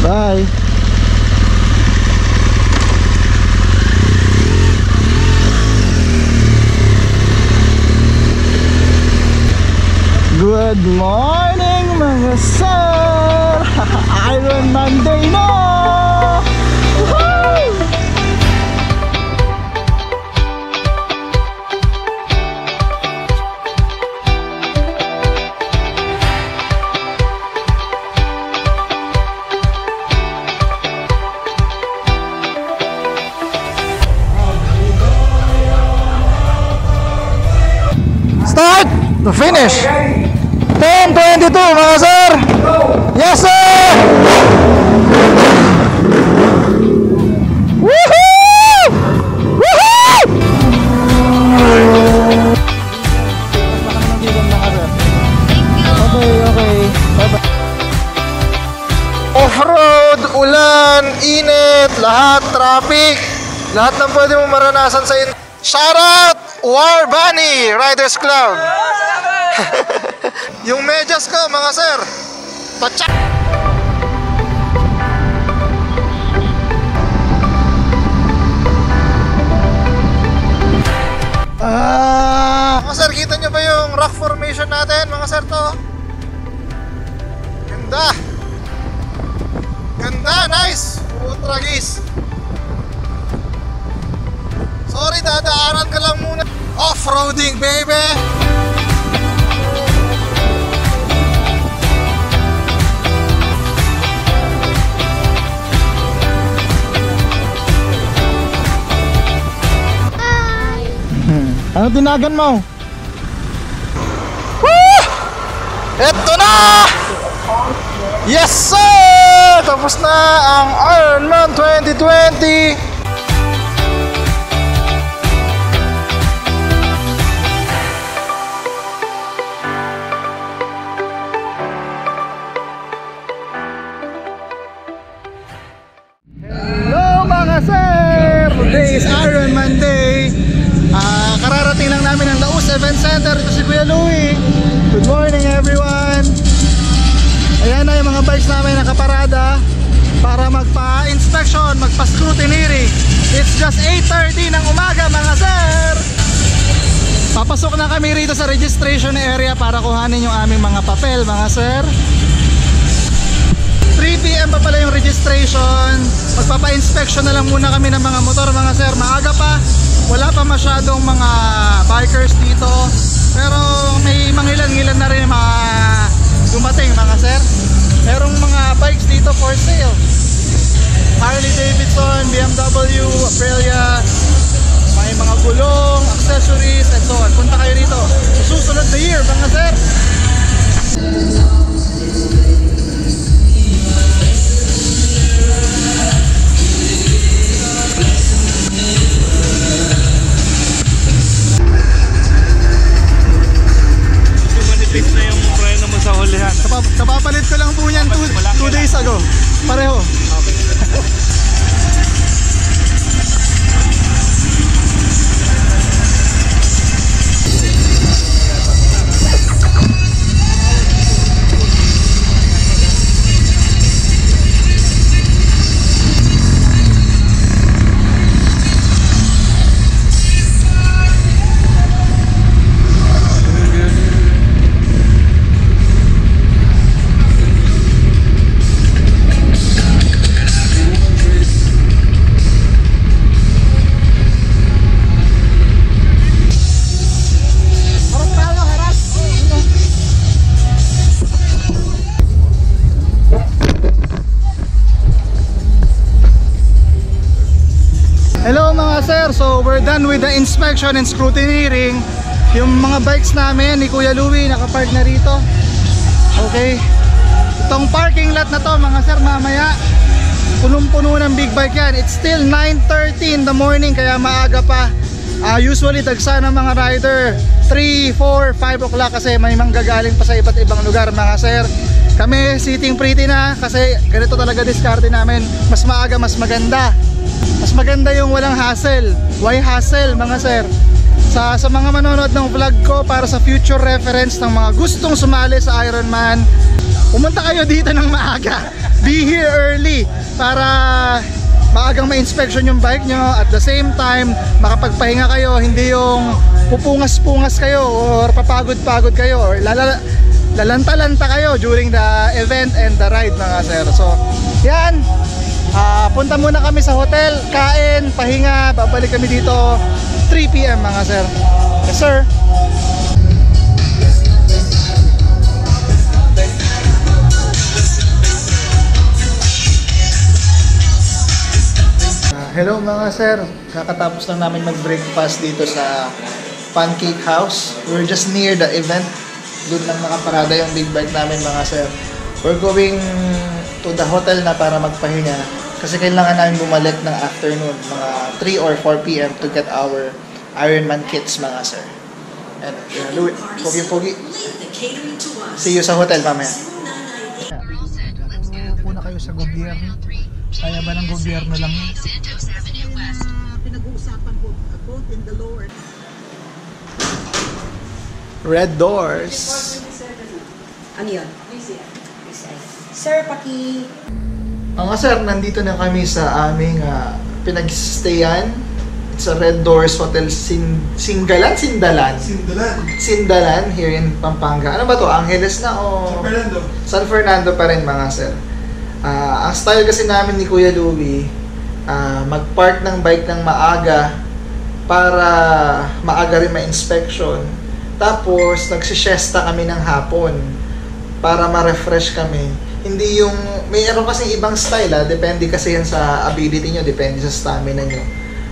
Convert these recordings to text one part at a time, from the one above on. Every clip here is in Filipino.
Bye. Good morning mga sir. Iron Monday na. Woohoo! Start to finish. 10:22 mga sir. Yes sir. Woohoo! Woohoo! Okay. Bye-bye. Off-road, ulan, init, lahat traffic, lahat ng pwede mong maranasan sa inyo. Shoutout War Bunny Riders Club. Yung medyas ko mga sir, patsak. Mga sir, kita nyo ba yung rock formation natin mga sir to? Ganda. Ganda, nice. Ultra guys. Sorry, dadaanan ka lang muna. Off-roading baby. Ano tinagan mo? Woo! Eto na! Yes sir! Tapos na ang Ironman 2020. Hello mga sir! Today is Ironman Day. Kararating lang namin ang Laus Event Center. Ito si Kuya Louie. Good morning everyone. Ayan na yung mga bikes namin nakaparada para magpa-inspection, magpa-scrutineering. It's just 8:30 ng umaga mga sir. Papasok na kami rito sa registration area para kuhanin yung aming mga papel mga sir. 3 PM pa pala yung registration. Magpapa-inspection na lang muna kami ng mga motor mga sir. Maaga pa. Wala pa masyadong mga bikers dito, pero may mangilan-ngilan na rin mga dumating mga sir. Merong mga bikes dito for sale. Harley Davidson, BMW, Aprilia, may mga gulong, accessories, and so on. Punta kayo dito sa susunod na year mga sir. Fix na yung preno mo sa hulihan. Kapapalit ko lang po yan 2 days ago. Pareho. Okay. Hello mga sir, so we're done with the inspection and scrutineering. Yung mga bikes namin ni Kuya Louie nakapark na rito. Okay, itong parking lot na to mga sir, mamaya punong-puno ng big bike yan. It's still 9:30 in the morning, kaya maaga pa. Usually tagsa ng mga rider 3, 4, 5 o'clock kasi may manggagaling pa sa iba't ibang lugar mga sir. Kami sitting pretty na kasi ganito talaga diskarte namin. Mas maaga, mas maganda. Mas maganda yung walang hassle. Why hassle mga sir? Sa mga manonood ng vlog ko, para sa future reference ng mga gustong sumali sa Ironman, pumunta kayo dito ng maaga. Be here early para maagang ma-inspection yung bike nyo. At the same time, makapagpahinga kayo. Hindi yung pupungas-pungas kayo or papagod-pagod kayo or lalanta-lanta kayo during the event and the ride mga sir. So yan, punta muna kami sa hotel, kain, pahinga, babalik kami dito 3 PM mga sir. Yes sir. Hello mga sir, kakatapos lang namin mag-breakfast dito sa Pancake House. We're just near the event. Doon lang nakaparada yung big bike namin mga sir. We're going to the hotel na para magpahinga kasi kailangan namin bumalik ng afternoon, mga 3 or 4 PM to get our Ironman kits mga sir. And Louie, pogi-pogi. See you sa hotel mamaya. Puna kayo sa gobyerno. Kaya ba ng gobyerno lang? Pinag-uusapan ko both in the lower. Red doors. Ano yun? Sir, paki... Mga sir, nandito na kami sa aming pinag-stayan. It's a Red Doors Hotel Sindalan here in Pampanga. Ano ba to? Angeles na o? San Fernando pa rin mga sir. Ang style kasi namin ni Kuya Louie, mag-park ng bike ng maaga para maaga rin ma-inspection. Tapos, nagsishesta kami ng hapon para ma-refresh kami. Hindi yung, mayroon kasing ibang style depende kasi yan sa ability nyo, depende sa stamina nyo.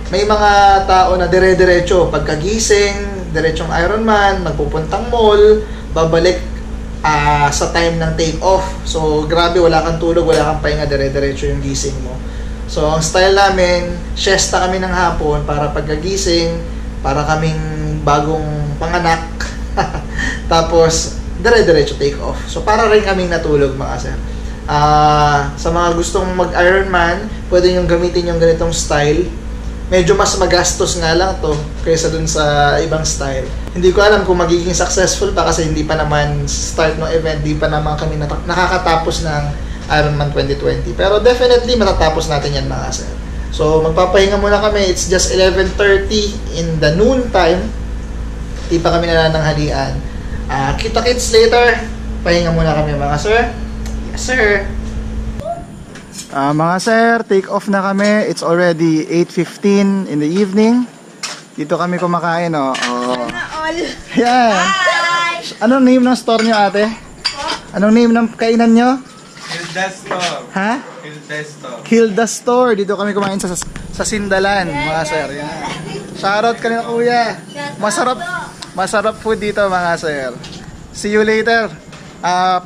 May mga tao na dire-diretso, pagkagising, diretsong Ironman, magpupuntang mall, babalik sa time ng take off. So grabe, wala kang tulog, wala kang pahinga, dire-diretso yung gising mo. So ang style namin, siesta kami ng hapon para pagkagising, para kaming bagong panganak. Tapos dire-diretso take off. So para rin kaming natulog mga sir. Sa mga gustong mag-Ironman, pwede nyo gamitin yung ganitong style. Medyo mas magastos nga lang to kaysa dun sa ibang style. Hindi ko alam kung magiging successful pa kasi hindi pa naman start ng event, hindi pa naman kami nakakatapos ng Ironman 2020. Pero definitely matatapos natin yan mga sir. So magpapahinga muna kami. It's just 11:30 in the noon time. Di pa kami nananghalian. Kita-kits later. Pahinga muna kami mga sir. Yes sir. Mga sir, take off na kami. It's already 8:15 in the evening. Dito kami kumakain, oh. Yan. Anong name ng store nyo, ate? Anong name ng kainan nyo? Hilda Store. Ha? Hilda Store. Hilda Store. Dito kami kumain sa Sindalan, mga sir. Yan. Shoutout kanina, kuya. Masarap food dito, mga sir. See you later.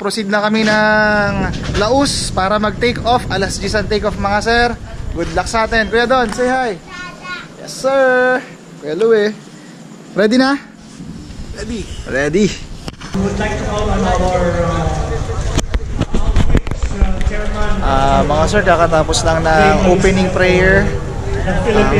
Proceed na kami ng Laos para mag-take off. Alas 10 ang take off mga sir. Good luck sa atin. Kuya Don, say hi. Yes sir. Kuya Louie. Ready na? Ready. We would like to call on our chairman. Mga sir, kakatapos lang ng opening prayer.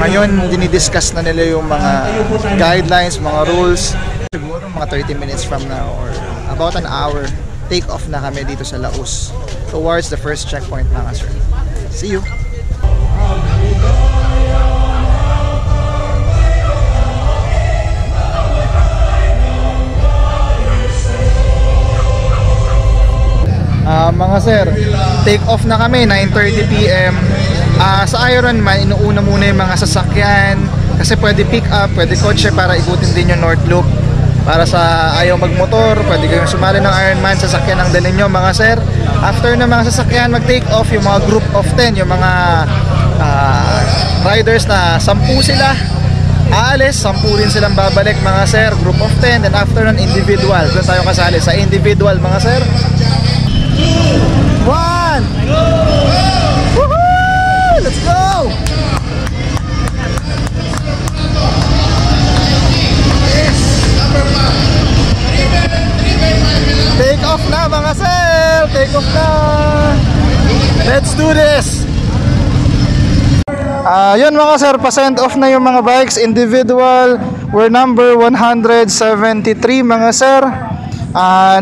Ngayon, dinidiscuss na nila yung mga guidelines, mga rules. Siguro mga 30 minutes from now or about an hour, take off na kami dito sa Laos towards the first checkpoint mga sir. See you! Mga sir, take off na kami, 9:30 PM. Sa Ironman, inuuna muna yung mga sasakyan kasi pwede pick up, pwede kotse para ikutin din yung North Loop. Para sa ayaw magmotor, pwede kayong sumali ng Ironman, sasakyan ang dalhin nyo mga sir. After ng mga sasakyan mag-take off, yung mga group of 10, yung mga riders na 10 sila, aalis, 10 rin silang babalik mga sir, group of 10. Then after ng individual, doon tayo kasali sa individual mga sir. 1! Woohoo! Let's go! Take off na mga sir! Take off na! Let's do this! Yun mga sir, pa-send off na yung mga bikes. Individual, we're number 173 mga sir.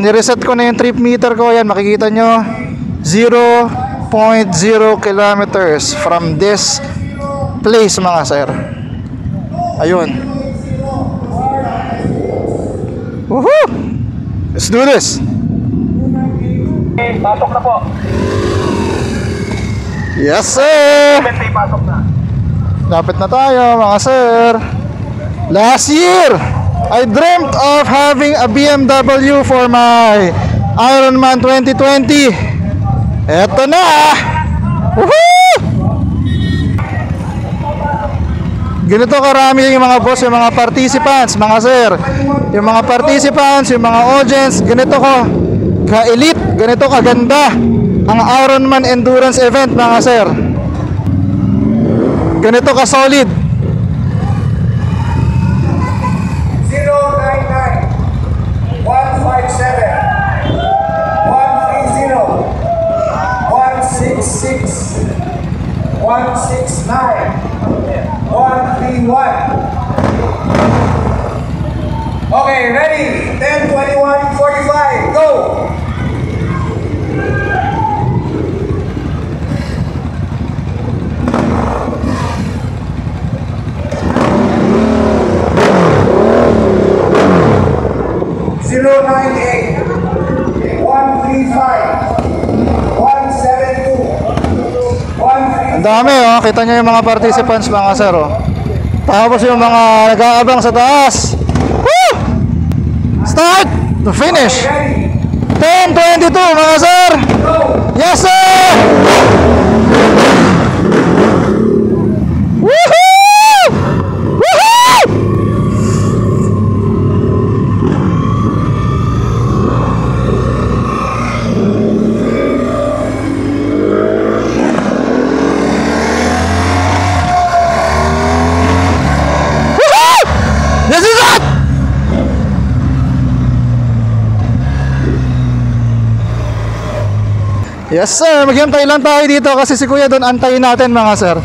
Nireset ko na yung trip meter ko. Yan, makikita nyo 0.0 kilometers from this place mga sir. Ayun. Woohoo! Let's do this. Pasok na po. Yes sir. Pasok na. Lapit na tayo mga sir. Last year I dreamt of having a BMW for my Ironman 2020. Eto na. Woohoo! Ganito karami yung mga boss, yung mga participants, mga sir. Yung mga participants, yung mga audience, ganito ko ka-elite, ganito kaganda ang Ironman Endurance event, mga sir. Ganito ka-solid. 099 157 130 166 169 131. Okay, ready? 10, 21, 45, go! Zero 98 135 172 Ang dami oh, kita nyo yung mga participants mga sir oh. Tapos yung mga nag-aabang sa taas. Woo! Start to finish. 10:22 mga sir. Yes sir. Woohoo! Woohoo! This is it! Yes sir, maghintay lang tayo dito kasi si Kuya Don antayin natin mga sir.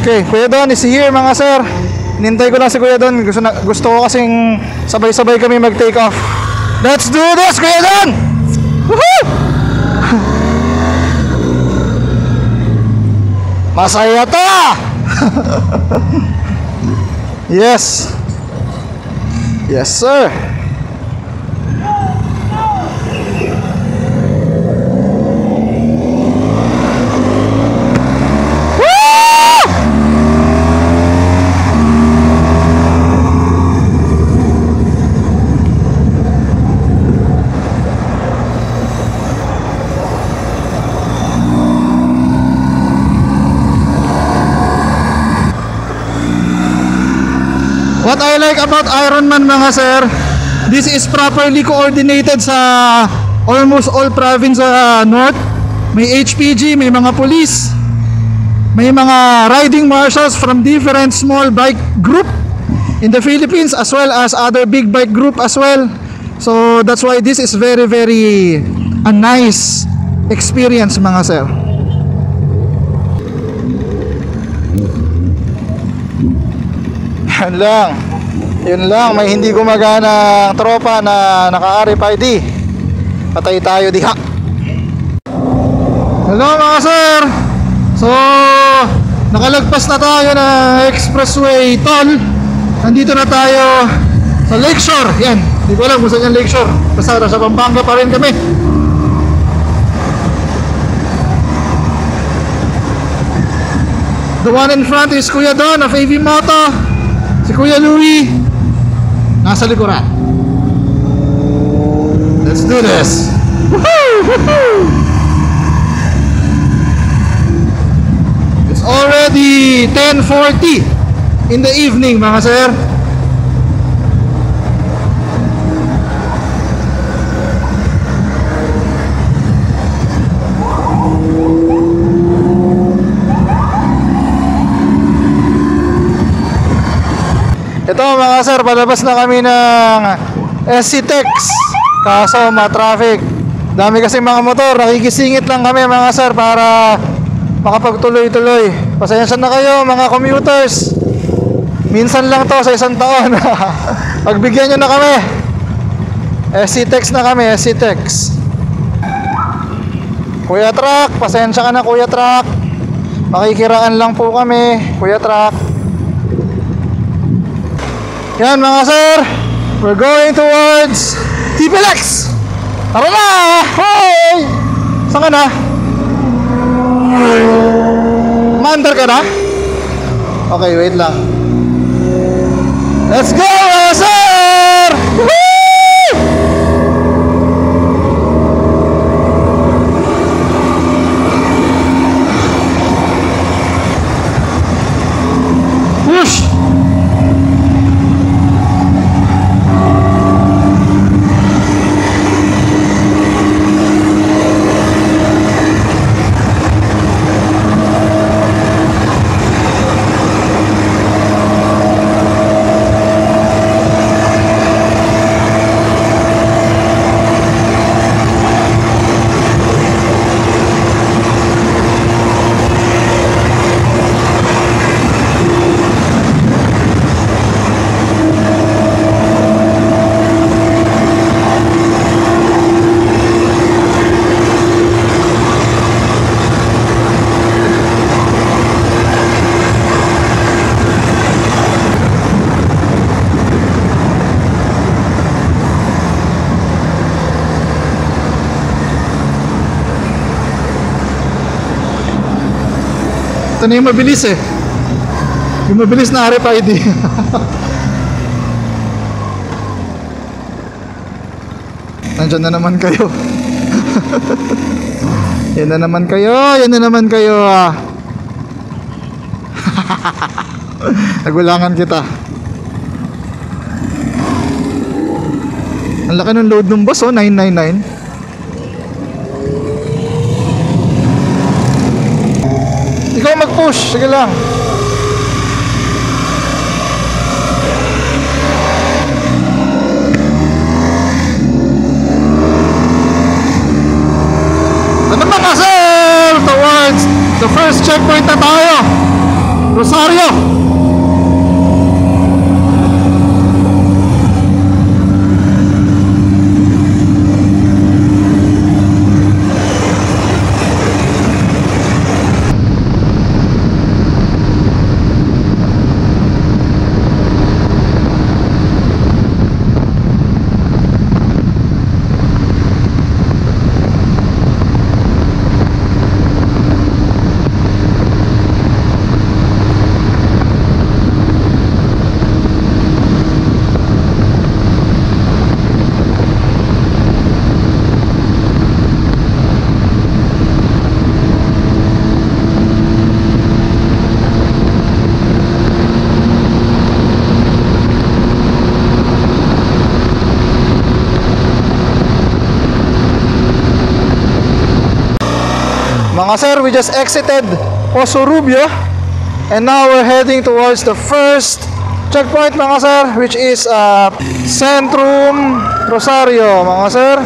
Okay, Kuya Don is here mga sir. Nintay ko lang si Kuya Don. Gusto ko kasing sabay-sabay kami mag-take off. Let's do this, Kuya Don! Woohoo! Masaya to! Yes. Yes, sir. What I like about Ironman mga sir, this is properly coordinated sa almost all province sa north. May HPG, may mga police, may mga riding marshals from different small bike group in the Philippines as well as other big bike group as well. So that's why this is very a nice experience mga sir. Yun lang, may hindi gumagana ang tropa na naka-RFID. Patay tayo diha. Hello mga sir. So, nakalagpas na tayo na expressway toll. Nandito na tayo sa Lakeshore. Yan, hindi ko alam kung saan yung Lakeshore. Basta sa Pampanga pa rin kami. The one in front is Kuya Don of AV Moto. Si Kuya Louie nasa likuran. Let's do this. Woohoo! Woohoo! It's already 10:40 in the evening mga sir. Ito mga sir, palabas na kami ng SC Tex. Kaso ma-traffic. Dami kasi mga motor, nakikisingit lang kami mga sir para makapagtuloy-tuloy. Pasensya na kayo mga commuters. Minsan lang to sa isang taon. Pagbigyan nyo na kami. SC-Tex na kami, SC-Tex. Kuya Truck, pasensya ka na Kuya Truck. Makikiraan lang po kami, Kuya Truck. Yan mga sir, we're going towards TPLX. Tara na! Hey! Saan ka na? Maandar ka na? Okay, wait lang. Let's go mga sir! Woo! Whoosh! Ito na yung mabilis eh. Yung mabilis na RFID. Nandiyan na naman kayo. Yan na naman kayo. Yan na naman kayo. Nagulangan kita. Ang laki ng load ng bus oh, 999. Ikaw mag-push, sige lang. Ano ba kasi? Towards the first checkpoint na tayo, Rosario. Mga sir, we just exited Poso Rubio and now we're heading towards the first checkpoint mga sir, which is Centrum Rosario mga sir.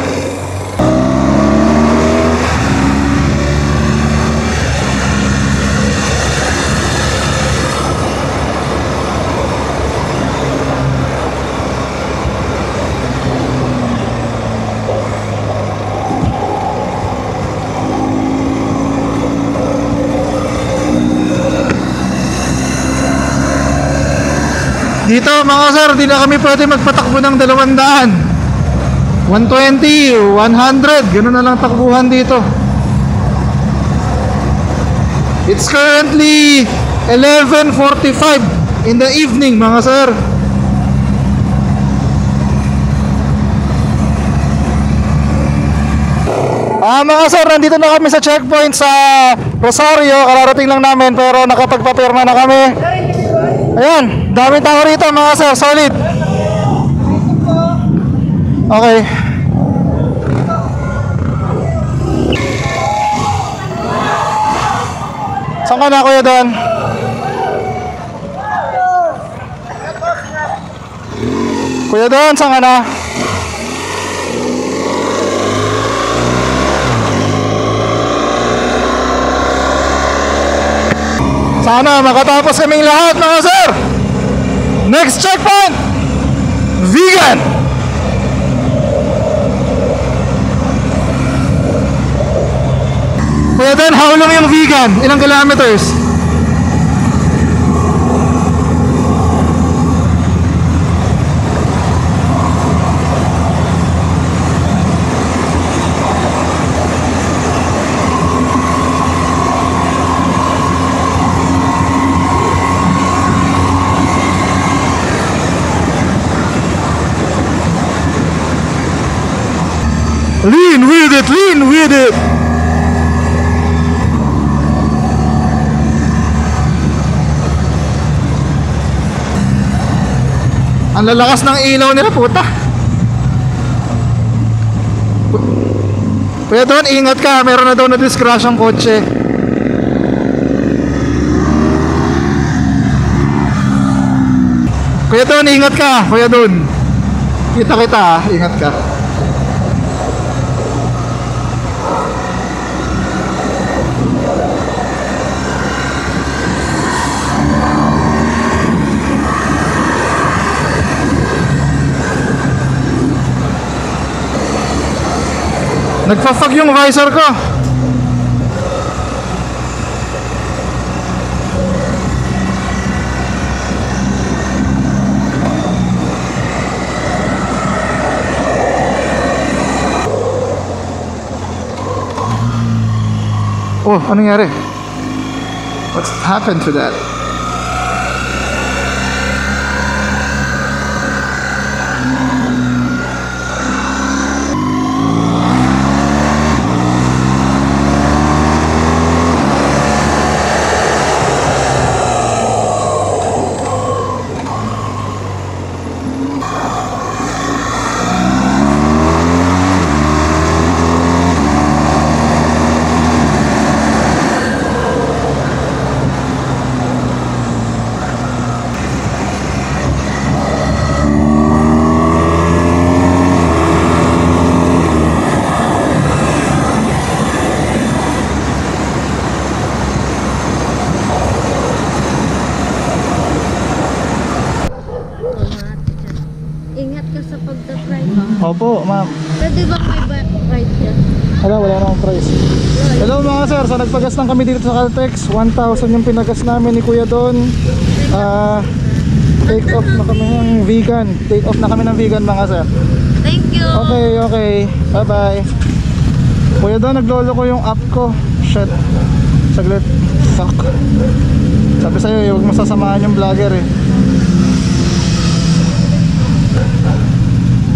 Dito mga sir, di na kami pwede magpatakbo ng 200, 120, 100, ganoon na lang takbuhan dito. It's currently 11:45 in the evening mga sir. Mga sir, nandito na kami sa checkpoint sa Rosario. Kararating lang namin pero nakapagpapirma na kami. Ayan, daming tao rito mga sir, solid. Okay. Saan ka na Kuya Don? Kuya Don, saan ka na? Sana makatapos kaming lahat mga sir. Next checkpoint, Vegan. Kuya Don, how long yung vegan? Ilang kilometers? Lean with it, lean with it. Ang lalakas ng ilaw nila, puta. Kuya Don, ingat ka, meron na daw na discrash ang kotse. Kuya Don, ingat ka, Kuya Don. Kita kita, ingat ka. Nagpa-fog yung visor ko. Oh, ano nangyari? What's happened to that? Ingat ka sa pagta-ride. Opo, ma'am. Pwede ba may ride dyan? Wala namang price. Hello mga sir, so nagpagas lang kami dito sa Caltex. 1,000 yung pinagas namin ni Kuya Don. Take off na kami ng vegan. Take off na kami ng vegan mga sir. Thank you! Okay. Bye bye. Kuya Don, naglolo ko yung app ko. Shit. Saglit. Fuck. Sabi sa'yo, huwag mo sasamahan yung vlogger eh.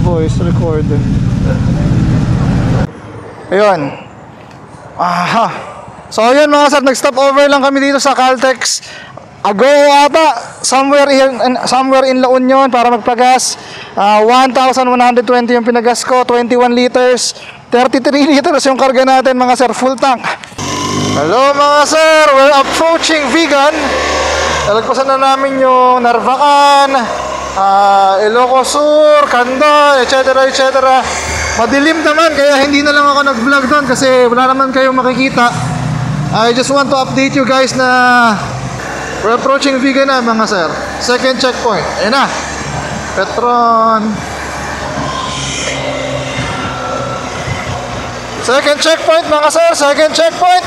Voice record. Ayun. Aha. So ayun mga sir, nag-stop over lang kami dito sa Caltex. Ago ata, somewhere in La Union para magpagas. 1,120 yung pinagas ko, 21 liters, 33 liters yung karga natin mga sir, full tank. Hello mga sir, we're approaching vegan. Talagpasan na namin yung Narvacan, Ilocos Sur, Canda, etc. Madilim naman kaya hindi na lang ako nag-vlog doon kasi wala naman kayong makikita. I just want to update you guys na we're approaching vegan na mga sir. Second checkpoint. Ayan na. Petron. Second checkpoint mga sir. Second checkpoint.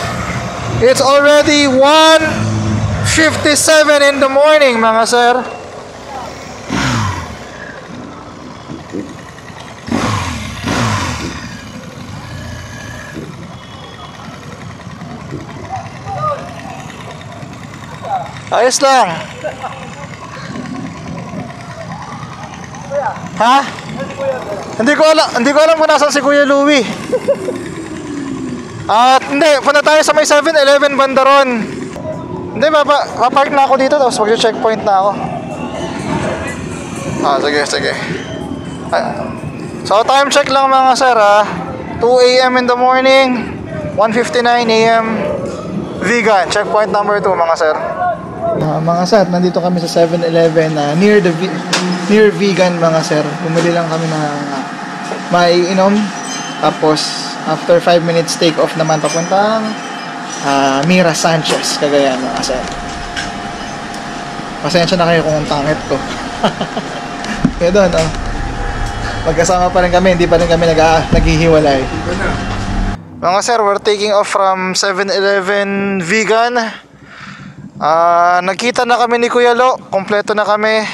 It's already 1:57 in the morning mga sir. Ayos lang. Ha? Hindi ko alam kung nasaan si Kuya Louie. Hindi, punta tayo sa may 7-Eleven Bandaron. Hindi, papark na ako dito tapos mag-checkpoint na ako. Sige. So, time check lang mga sir ha. 2 AM in the morning, 1:59 AM. Vegan, checkpoint number 2 mga sir. Mga sir, nandito kami sa 7-Eleven near vegan mga sir. Bumili lang kami na maiinom. Tapos after 5 minutes take off naman papuntang Mira Sanchez, Cagayan mga sir. Pasensya na kayo kung ang pangit ko. Kaya doon magkasama pa rin kami, hindi pa rin kami naghihiwalay. Mga sir, we're taking off from 7-Eleven Vegan. Nagkita na kami ni Kuya Lo, kompleto na kami.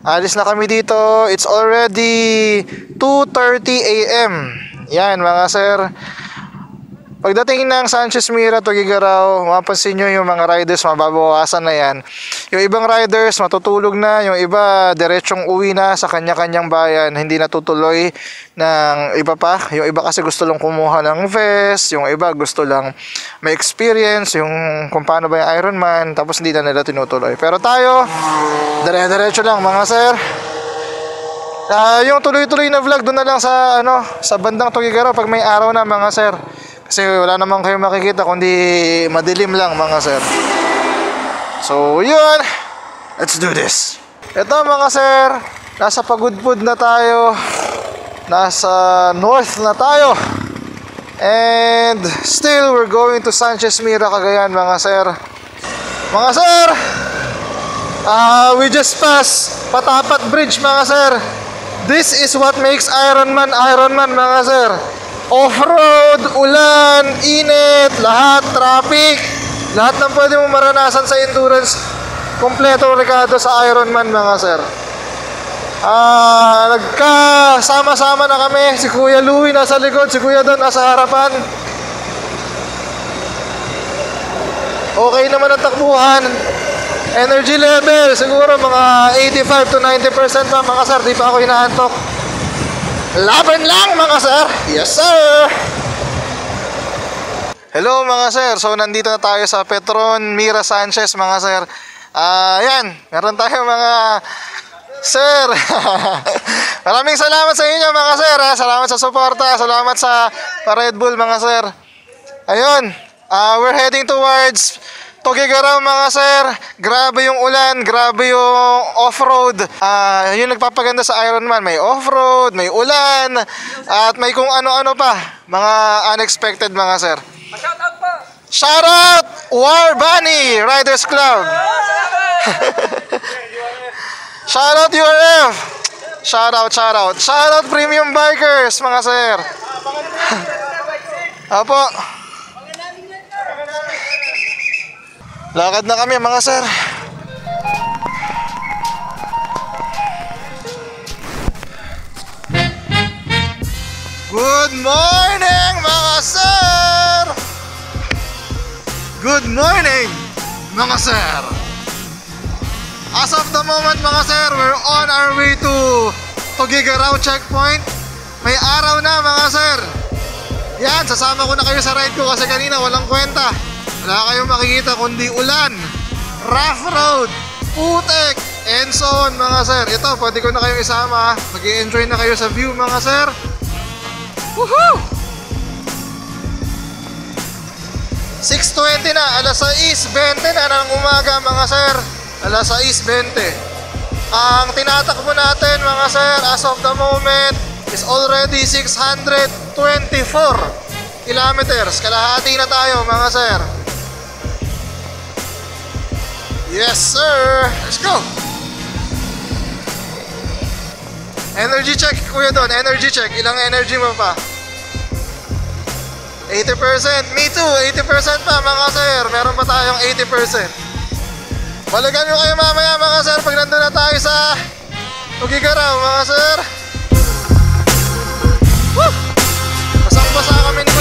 Alis na kami dito. It's already 2:30 AM. Yan mga sir. Pagdating ng Sanchez Mira, Tuguegarao, mapapansin nyo yung mga riders mababawasan na yan. Yung ibang riders matutulog na, yung iba diretsong uwi na sa kanya-kanyang bayan, hindi natutuloy ng iba pa. Yung iba kasi gusto lang kumuha ng vest, yung iba gusto lang may experience, yung kung paano ba yung Ironman, tapos hindi na nila tinutuloy. Pero tayo, dire-diretso lang mga sir. Yung tuloy-tuloy na vlog doon na lang sa sa bandang Tuguegarao pag may araw na mga sir. Kasi wala naman kayo makikita kundi madilim lang mga sir. So yun, let's do this. Ito mga sir, nasa Pagudpud na tayo. Nasa north na tayo. And still we're going to Sanchez Mira, Cagayan mga sir. Mga sir, we just passed Patapat Bridge mga sir. This is what makes Ironman mga sir. Off-road, ulan, init, lahat, traffic, lahat ng pwede mong maranasan sa endurance, kompleto regado sa Ironman mga sir. Nagkasama-sama na kami. Si Kuya Louie nasa likod, si Kuya Don nasa harapan. Okay naman ang takbuhan. Energy level siguro mga 85 to 90% pa mga sir. Di pa ako hinaantok. Laban lang mga sir. Yes sir. Hello mga sir. So nandito na tayo sa Petron Mira Sanchez mga sir. Yan, meron tayo mga sir. Maraming salamat sa inyo mga sir. Salamat sa suporta. Salamat sa Red Bull mga sir. Ayun, we're heading towards Tuguegarao mga sir. Grabe yung ulan, grabe yung off-road. Yung nagpapaganda sa Ironman, may off-road, may ulan, at may kung ano-ano pa. Mga unexpected mga sir. Shoutout po! Shoutout War Bunny Riders Club. Shoutout URF. Shoutout Premium Bikers mga sir. Apo. Lakad na kami mga sir. Good morning mga sir. Good morning mga sir. As of the moment mga sir, we're on our way to Tuguegarao checkpoint. May araw na mga sir. Yan, sasama ko na kayo sa ride ko kasi kanina walang kwenta. Wala kayong makikita kundi ulan, rough road, putek, and so on mga sir. Ito, pwede ko na kayong isama. Mag-i-enjoy na kayo sa view mga sir. Woohoo! 6:20 na, alas 6:20 na ng umaga mga sir. Alas 6:20. Ang tinatakbo natin mga sir as of the moment is already 624 kilometers. Kalahati na tayo mga sir. Yes sir! Let's go! Energy check kuya Don, energy check. Ilang energy mo pa? 80%. Me too, 80% pa mga sir. Meron pa tayong 80%. Balikan nyo kayo mamaya mga sir pag nandun na tayo sa Tuguegarao mga sir. Woo! Basang-basa kami ni